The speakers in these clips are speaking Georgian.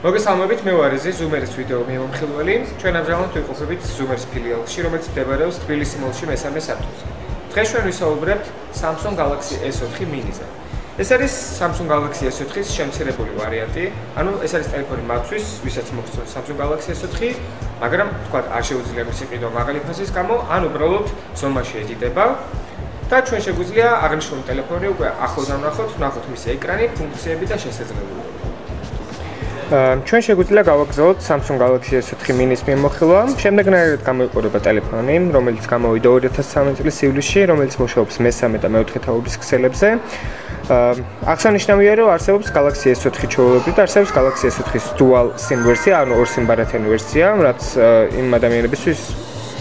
მოგესალმებით, მე ვარ Zoomer-ის ვიდეო მიმომხილველი. ჩვენ ამჟამად ვიყოფებით Zoomer-ის ფილიალში, რომელიც მდებარეობს თბილისის მოლში მესამე სართულზე. დღეს ჩვენ ვისაუბრებთ Samsung Galaxy S4 mini-ზე. ეს არის Samsung Galaxy S4-ის შემცირებული ვარიანტი. ანუ ეს არის ტელეფონი მათთვის, ვისაც მოხსნეს Samsung Galaxy S4, მაგრამ თქვათ არ შეუძლია მისი ყიდვა მაღალი ფასის გამო, ან უბრალოდ ზომაში ედიტება. და ჩვენ შეგვიძლია აღნიშნული ტელეფონი უკვე ახლოდან ვნახოთ მისი ეკრანი, ფუნქციები და შესაძლებლობები. ჩვენ შეგვიძლია გავაგრძელოთ Samsung Galaxy S4 mini-ის მიმოხილვა. შემდეგნაირად გამოიყურება ტელეფონი, რომელიც გამოვიდა 2013 წლის ივლისში, რომელიც მუშაობს მესამე და მეოთხე თაობის ქსელებზე. აღსანიშნავია, რომ არსებობს Galaxy S4 ჩვეულებრივ და არსებობს Galaxy S4-ის dual SIM ვერსია, ანუ ორ SIM ბარათიანი ვერსია, რაც იმ ადამიანებისთვის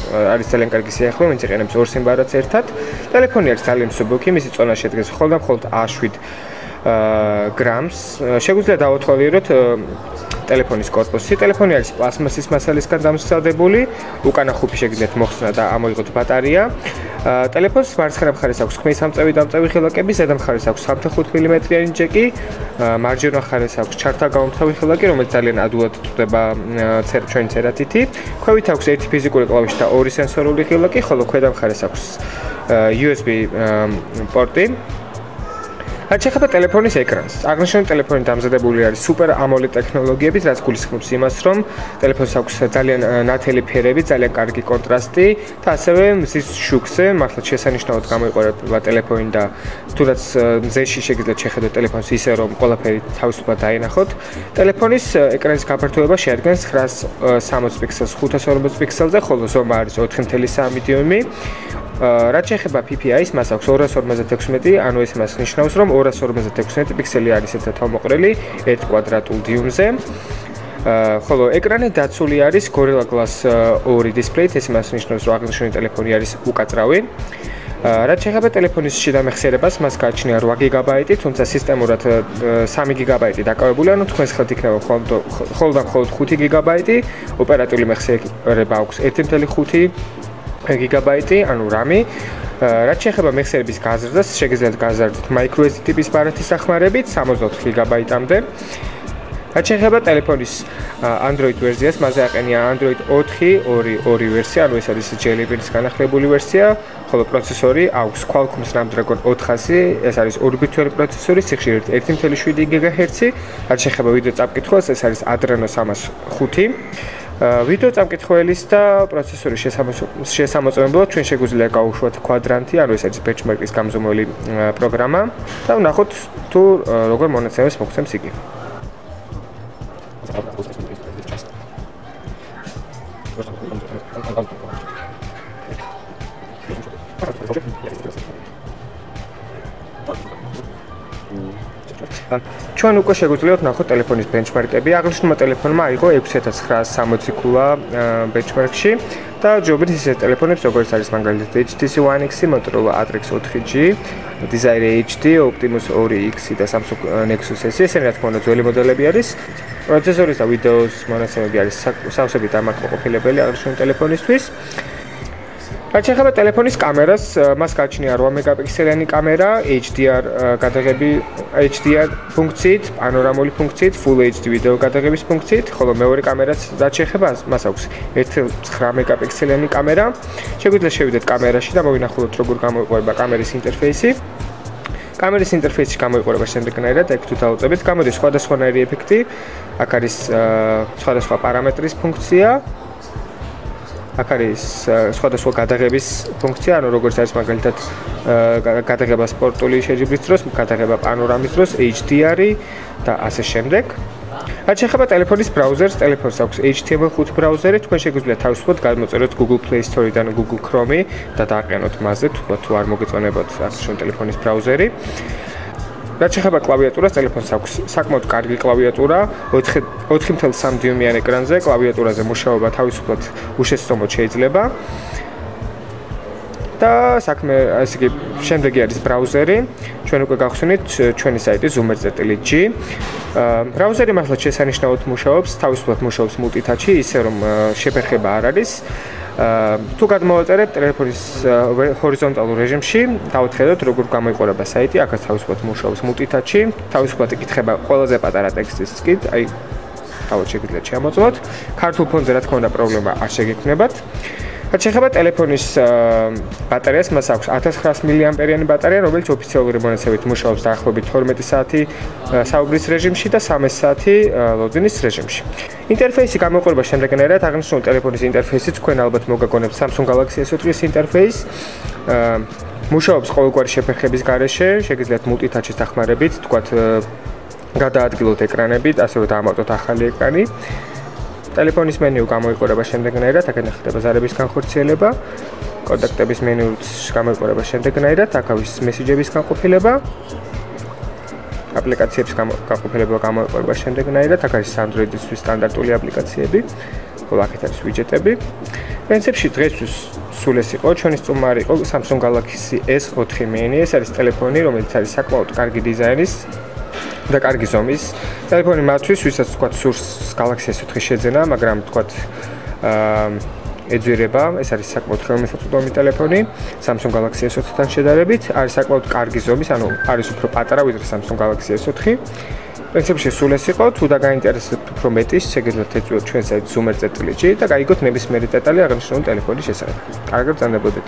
არის ძალიან კარგი სიახლოვე, ვინც იყენებს ორ SIM ბარათს ერთად. ტელეფონი არის ძალიან მსუბუქი, მისი წონა შედგეს მხოლოდ A7 გრამს. შეგვიძლია დავათვალიეროთ ტელეფონის კორპუსი. ტელეფონი არის პლასმასის მასალისგან დამზადებული, უკანა ხუთი შეგიძლიათ მოხსნა და ამოიღოთ ბატარეა. ტელეფონს მარცხენა მხარეს აქვს ხმის ამწევი დამწევი ხილაკები, ზედა მხარეს აქვს 3.5 მმ-იანი ჯეკი, მარჯვენა მხარეს აქვს ჩართა გამომთავი ხილაკი, რომელიც ძალიან ადვილად წვდება ჩვენი წერათითი. ქვევით აქვს ერთი ფიზიკური კლავიში და ორი სენსორული ხილაკი, ხოლო ქვედა მხარეს აქვს USB პორტი. რაც შეეხება ტელეფონის ეკრანს. აღნიშნული ტელეფონი დამზადებული არის Super AMOLED ტექნოლოგიებით, რაც გულისხმობს იმას, რომ ტელეფონს აქვს ძალიან ნათელი ფერები, ძალიან კარგი კონტრასტი და ასევე მზის შუქზე, მართლა შესანიშნავად გამოიყურება ტელეფონი და თუნდაც მზეში შეგიძლიათ შეხედოთ ტელეფონს ისე, რომ ყველაფერი თავისუფლად დაინახოთ. ტელეფონის ეკრანის გაფართოება შეადგენს 960 პიქსელს 540 პიქსელზე, ხოლო ზომა არის 4.3 დიუმი. რაც შეეხება PPI-ს, მას აქვს 256, ანუ ეს მას ნიშნავს, რომ 256 პიქსელი არის ერთად თავმოყრილი 1 კვადრატულ დიუმზე. ხოლო ეკრანი დაცული არის Gorilla Glass 2 დისპლეით, ეს მას ნიშნავს, რომ აღნიშნული ტელეფონი არის უკაწრავი. რაც შეეხება ტელეფონის შიდა მეხსიერებას, მას გააჩნია 8 გიგაბაიტი, თუმცა სისტემურად 3 გიგაბაიტი დაკავებული, ანუ თქვენს ხელთ იქნება მხოლოდ 5 გიგაბაიტი, ოპერატიული მეხსიერება აქვს 1.5 გიგაბაიტი, ანუ RAM-ი. რაც შეეხება მეხსიერების გაზრდას, შეგიძლიათ გაზარდოთ microSD ტიპის ბარათის დახმარებით 64 გიგაბაიტამდე. რაც შეეხება ტელეფონის Android ვერსიას, მასზე აყენია Android 4.2 ვერსია, ანუ ეს არის Jelly Bean-ის განახლებული ვერსია, ხოლო პროცესორი აქვს Qualcomm Snapdragon 400, ეს არის ორბიტული პროცესორი, სიხშირით 1.7 GHz. რაც შეეხება ვიდეო წამკითხველს, ეს არის Adreno 305. ვიდეო წამკითხველის და პროცესორის შესამოწმებლად ჩვენ შეგვიძლია გავუშვათ კვადრანტი, ანუ ეს არის benchmark-ის გამზომველი პროგრამა და ვნახოთ თუ როგორ მონაცემებს მოგცემს იგი. ჩვენ უკვე შეგვიძლია ვნახოთ ტელეფონის benchmark-ები. აღნიშნულმა ტელეფონმა აიღო 6960 ქულა benchmark-ში და ჯობირთ ისეთ ტელეფონებს, როგორც არის მაგალითად HTC One X, Motorola Atrix 4G, Desire HD, Optimus 2X და Samsung Nexus S. ესენი რა თქმა უნდა ძველი მოდელები არის. პროცესორის და ვიდეოს მონაცემები არის სავსებით ამაკმაყოფილებელი აღნიშნული ტელეფონისთვის. რაც შეეხება ტელეფონის კამერას, მას გააჩნია 8 მეგაპიქსელიანი კამერა, HDR ფუნქციით, პანორამული ფუნქციით, Full HD ვიდეო გადაღების ფუნქციით, ხოლო მეორე კამერაც რაც შეეხება, მას აქვს 1.9 მეგაპიქსელიანი კამერა. შეგვიძლია შევიდეთ კამერაში და მოვინახულოთ როგორ გამოიყურება კამერის ინტერფეისი. კამერის ინტერფეისში გამოიყურება შემდეგნაირად, ეგ თუ დავუწევთ, გამოდის სხვადასხვანაირი ეფექტი, აქ არის სხვადასხვა პარამეტრის ფუნქცია. აქ არის სხვადასხვა გადაღების ფუნქცია, ანუ როგორც არის მაგალითად გადაღება სპორტული შეჯიბრის დროს, გადაღება პანორამის დროს, HDR-ი და ასე შემდეგ. რაც შეეხება ტელეფონის ბრაუზერს, ტელეფონს აქვს HTML5 ბრაუზერი, თქვენ შეგვიძლია თავისუფლად გამოწეროთ Google Play Store-დან Google Chrome და დააყენოთ მასზე, თუ არ მოგეწონებათ აღნიშნული ტელეფონის ბრაუზერი. რაც შეეხება კლავიატურას, ტელეფონს აქვს საკმაოდ კარგი კლავიატურა, 4.3 დიუმიან ეკრანზე, კლავიატურაზე მუშაობა თავისუფლად უშეცდომოდ შეიძლება. და საქმე ასე იგი შემდეგი არის ბრაუზერი. ჩვენ უკვე გავხსნით ჩვენი საიტი zoomer.g. ბრაუზერი მართლაც შესანიშნავად მუშაობს, თავისუფლად მუშაობს multi-touch-ი, ისე რომ შეფერხება არ არის. თუ გადმოვაწერებთ ტელეფონის ჰორიზონტალურ რეჟიმში, დავთხედოთ როგორ გამოიყურება საიტი, აქაც თავისუფლად მუშაობს multi-touch-ი, თავისუფლად იკითხება ყველაზე პატარა ტექსტის კი, აი ალბათ შეგიძლიათ შემოწმოთ. ქართულ ფონზე რა თქმა უნდა პრობლემა არ შეგექმნებათ. რაც შეეხება ტელეფონის ბატარეას, მას აქვს 1900 მილიამპერიანი ბატარეა, რომელიც ოფიციალური მონაცემებით მუშაობს დაახლოებით 12 საათი საუბრის რეჟიმში და 13 საათი ლოდინის რეჟიმში. ინტერფეისი გამოიყურება შემდეგნაირად, აღნიშნული ტელეფონის ინტერფეისიც თქვენ ალბათ მოგაგონებთ Samsung Galaxy S4-ის ინტერფეისს. მუშაობს ყოველგვარი შეფერხების გარეშე, შეგიძლიათ multi-touch-ის დახმარებით, თქვათ გადაადგილოთ ეკრანებით, ასევე დაამატოთ ახალი ეკრანი. ტელეფონის მენიუ გამოიყურება შემდეგნაირად, აქედან ხდება ზარების განხორციელება, კონტაქტების მენიუც გამოიყურება შემდეგნაირად, აქ არის მესიჯების განყოფილება, აპლიკაციების განყოფილება გამოიყურება შემდეგნაირად, აქ არის Android-ისთვის სტანდარტული აპლიკაციები, ხოლო აქეთ არის widget-ები. პრინციპში დღესთვის სულ ეს იყო, ჩვენი სტუმარი იყო Samsung Galaxy S4 mini, ეს არის ტელეფონი, რომელიც არის საკმაოდ კარგი დიზაინის და კარგი ზომის. ტელეფონი მათთვის, ვისაც თქვათ სურს Galaxy S4 შეძენა, მაგრამ თქვათ ეძვირება, ეს არის საკმაოდ ხელმისაწვდომი ტელეფონი Samsung Galaxy S4-თან შედარებით, არის საკმაოდ კარგი ზომის, ანუ არის უფრო პატარა ვიდრე Samsung Galaxy S4. პრინციპში სულ ეს იყო, თუ დაგაინტერესებთ უფრო მეტის, შეგიძლიათ ეწვიოთ ჩვენ საიტ zoomer.gr და გაიგოთ ნებისმიერი დეტალი აღნიშნული ტელეფონის შესახებ. კარგად ბრძანდებოდეთ.